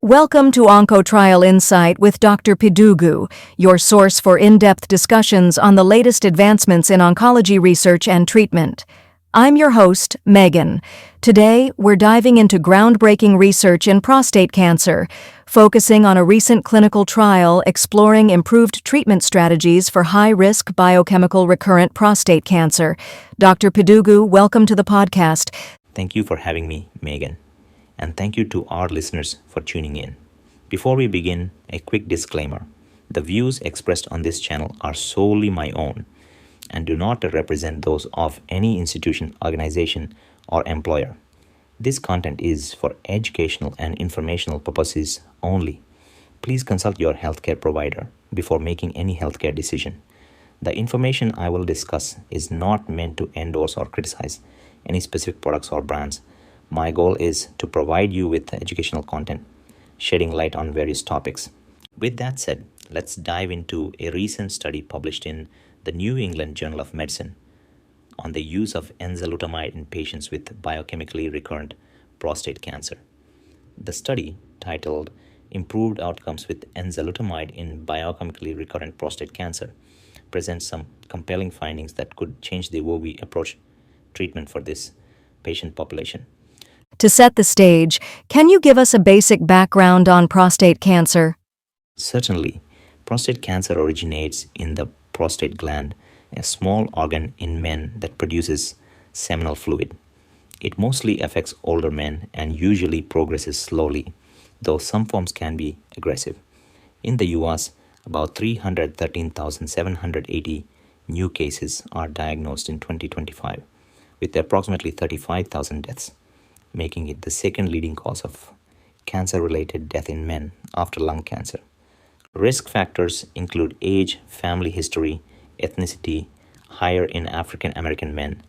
Welcome to OncoTrial Insight with Dr. Pidugu, your source for in-depth discussions on the latest advancements in oncology research and treatment. I'm your host, Megan. Today, we're diving into groundbreaking research in prostate cancer, focusing on a recent clinical trial exploring improved treatment strategies for high-risk biochemical recurrent prostate cancer. Dr. Pidugu, welcome to the podcast. Thank you for having me, Megan. And thank you to our listeners for tuning in. Before we begin, a quick disclaimer. The views expressed on this channel are solely my own and do not represent those of any institution, organization, or employer. This content is for educational and informational purposes only. Please consult your healthcare provider before making any healthcare decision. The information I will discuss is not meant to endorse or criticize any specific products or brands. My goal is to provide you with educational content, shedding light on various topics. With that said, let's dive into a recent study published in the New England Journal of Medicine on the use of enzalutamide in patients with biochemically recurrent prostate cancer. The study, titled Improved Outcomes with Enzalutamide in Biochemically Recurrent Prostate Cancer, presents some compelling findings that could change the way we approach treatment for this patient population. To set the stage, can you give us a basic background on prostate cancer? Certainly. Prostate cancer originates in the prostate gland, a small organ in men that produces seminal fluid. It mostly affects older men and usually progresses slowly, though some forms can be aggressive. In the US, about 313,780 new cases are diagnosed in 2025, with approximately 35,000 deaths, making it the second leading cause of cancer-related death in men after lung cancer. Risk factors include age, family history, ethnicity, higher in African American men,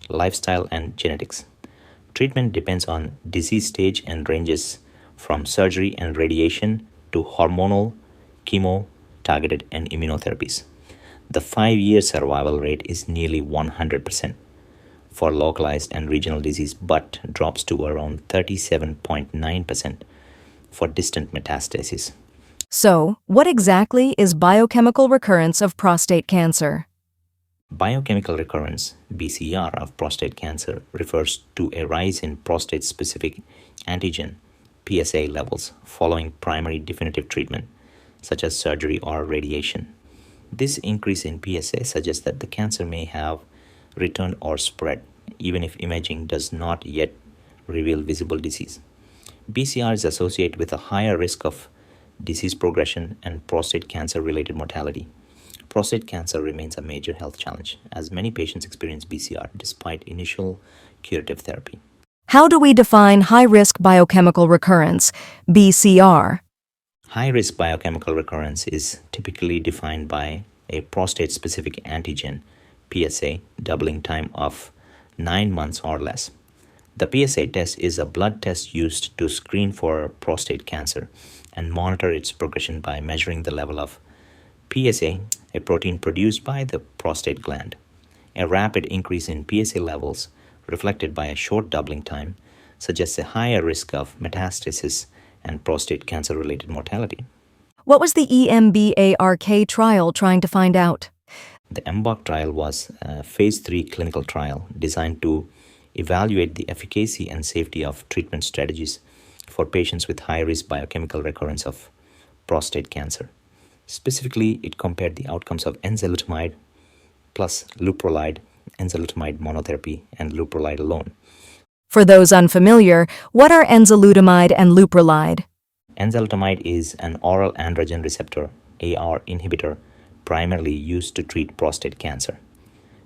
lifestyle, and genetics. Treatment depends on disease stage and ranges from surgery and radiation to hormonal, chemo, targeted, and immunotherapies. The 5-year survival rate is nearly 100% for localized and regional disease, but drops to around 37.9% for distant metastasis. So, what exactly is biochemical recurrence of prostate cancer? Biochemical recurrence, BCR, of prostate cancer refers to a rise in prostate-specific antigen, PSA, levels following primary definitive treatment, such as surgery or radiation. This increase in PSA suggests that the cancer may have returned or spread, even if imaging does not yet reveal visible disease. BCR is associated with a higher risk of disease progression and prostate cancer-related mortality. Prostate cancer remains a major health challenge, as many patients experience BCR despite initial curative therapy. How do we define high-risk biochemical recurrence, BCR? High-risk biochemical recurrence is typically defined by a prostate-specific antigen, PSA, doubling time of 9 months or less. The PSA test is a blood test used to screen for prostate cancer and monitor its progression by measuring the level of PSA, a protein produced by the prostate gland. A rapid increase in PSA levels, reflected by a short doubling time, suggests a higher risk of metastasis and prostate cancer-related mortality. What was the EMBARK trial trying to find out? The EMBARK trial was a phase 3 clinical trial designed to evaluate the efficacy and safety of treatment strategies for patients with high-risk biochemical recurrence of prostate cancer. Specifically, it compared the outcomes of enzalutamide plus leuprolide, enzalutamide monotherapy, and leuprolide alone. For those unfamiliar, what are enzalutamide and leuprolide? Enzalutamide is an oral androgen receptor, AR inhibitor, primarily used to treat prostate cancer.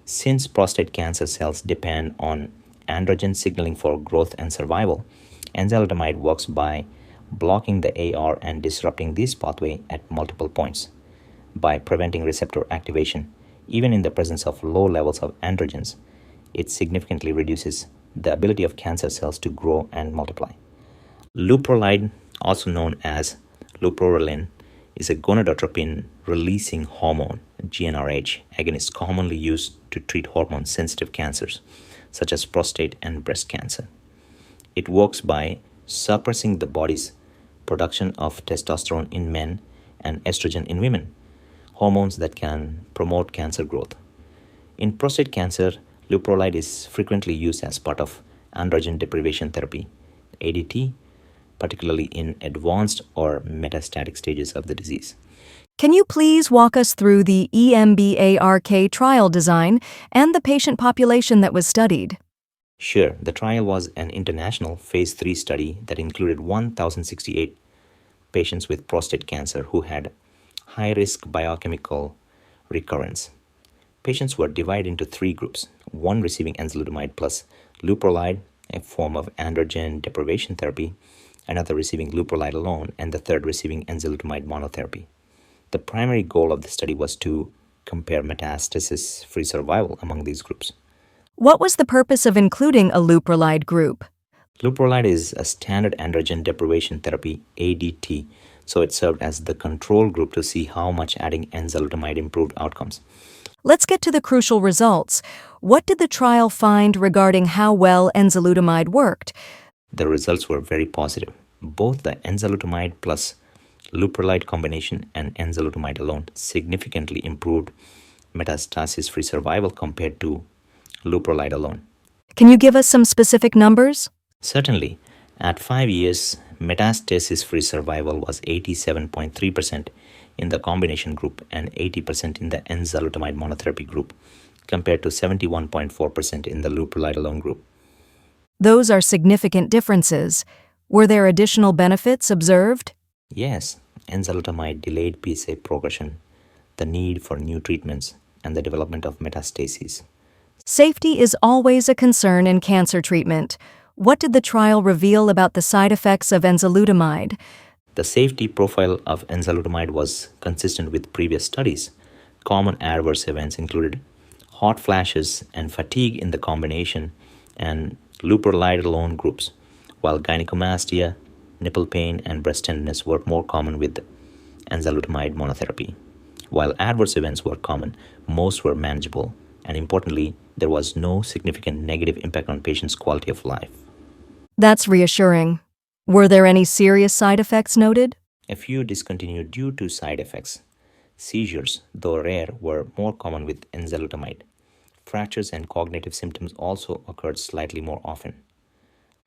Since prostate cancer cells depend on androgen signaling for growth and survival, enzalutamide works by blocking the AR and disrupting this pathway at multiple points. By preventing receptor activation, even in the presence of low levels of androgens, it significantly reduces the ability of cancer cells to grow and multiply. Leuprolide, also known as leuprolide, is a gonadotropin-releasing hormone, GnRH, agonist commonly used to treat hormone-sensitive cancers, such as prostate and breast cancer. It works by suppressing the body's production of testosterone in men and estrogen in women, hormones that can promote cancer growth. In prostate cancer, leuprolide is frequently used as part of androgen deprivation therapy, ADT, particularly in advanced or metastatic stages of the disease. Can you please walk us through the EMBARK trial design and the patient population that was studied? Sure, the trial was an international phase 3 study that included 1,068 patients with prostate cancer who had high-risk biochemical recurrence. Patients were divided into 3 groups, one receiving enzalutamide plus leuprolide, a form of androgen deprivation therapy, another receiving leuprolide alone, and the third receiving enzalutamide monotherapy. The primary goal of the study was to compare metastasis-free survival among these groups. What was the purpose of including a leuprolide group? Leuprolide is a standard androgen deprivation therapy, ADT, so it served as the control group to see how much adding enzalutamide improved outcomes. Let's get to the crucial results. What did the trial find regarding how well enzalutamide worked? The results were very positive. Both the enzalutamide plus leuprolide combination and enzalutamide alone significantly improved metastasis-free survival compared to leuprolide alone. Can you give us some specific numbers? Certainly, at 5 years, metastasis-free survival was 87.3% in the combination group and 80% in the enzalutamide monotherapy group, compared to 71.4% in the leuprolide alone group. Those are significant differences. Were there additional benefits observed? Yes, enzalutamide delayed PSA progression, the need for new treatments, and the development of metastases. Safety is always a concern in cancer treatment. What did the trial reveal about the side effects of enzalutamide? The safety profile of enzalutamide was consistent with previous studies. Common adverse events included hot flashes and fatigue in the combination and leuprolide alone groups, while gynecomastia, nipple pain, and breast tenderness were more common with enzalutamide monotherapy. While adverse events were common, most were manageable, and importantly, there was no significant negative impact on patients' quality of life. That's reassuring. Were there any serious side effects noted? A few discontinued due to side effects. Seizures, though rare, were more common with enzalutamide. Fractures and cognitive symptoms also occurred slightly more often.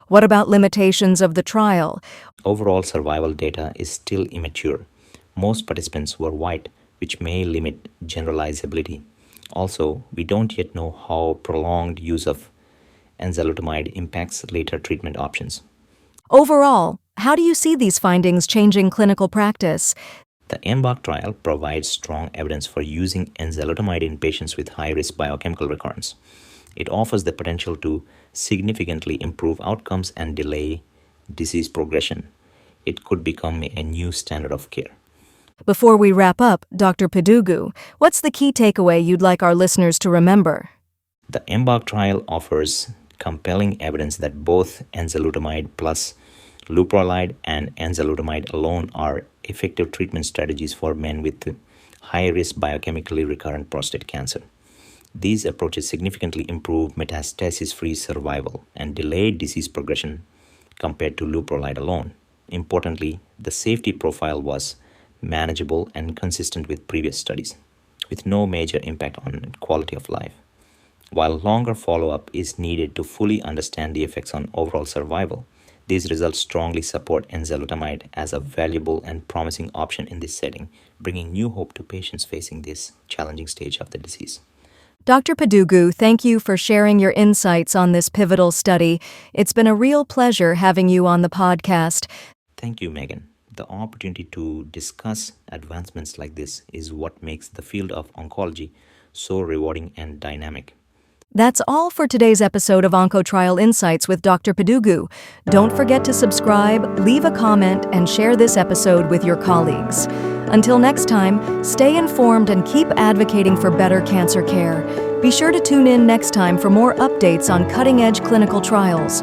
What about limitations of the trial? Overall survival data is still immature. Most participants were white, which may limit generalizability. Also, we don't yet know how prolonged use of enzalutamide impacts later treatment options. Overall, how do you see these findings changing clinical practice? The EMBARK trial provides strong evidence for using enzalutamide in patients with high-risk biochemical recurrence. It offers the potential to significantly improve outcomes and delay disease progression. It could become a new standard of care. Before we wrap up, Dr. Pidugu, what's the key takeaway you'd like our listeners to remember? The EMBARK trial offers compelling evidence that both enzalutamide plus leuprolide and enzalutamide alone are effective treatment strategies for men with high-risk biochemically recurrent prostate cancer. These approaches significantly improve metastasis-free survival and delay disease progression compared to leuprolide alone. Importantly, the safety profile was manageable and consistent with previous studies, with no major impact on quality of life. While longer follow-up is needed to fully understand the effects on overall survival, these results strongly support enzalutamide as a valuable and promising option in this setting, bringing new hope to patients facing this challenging stage of the disease. Dr. Pidugu, thank you for sharing your insights on this pivotal study. It's been a real pleasure having you on the podcast. Thank you, Megan. The opportunity to discuss advancements like this is what makes the field of oncology so rewarding and dynamic. That's all for today's episode of OncoTrial Insights with Dr. Pidugu. Don't forget to subscribe, leave a comment, and share this episode with your colleagues. Until next time, stay informed and keep advocating for better cancer care. Be sure to tune in next time for more updates on cutting-edge clinical trials.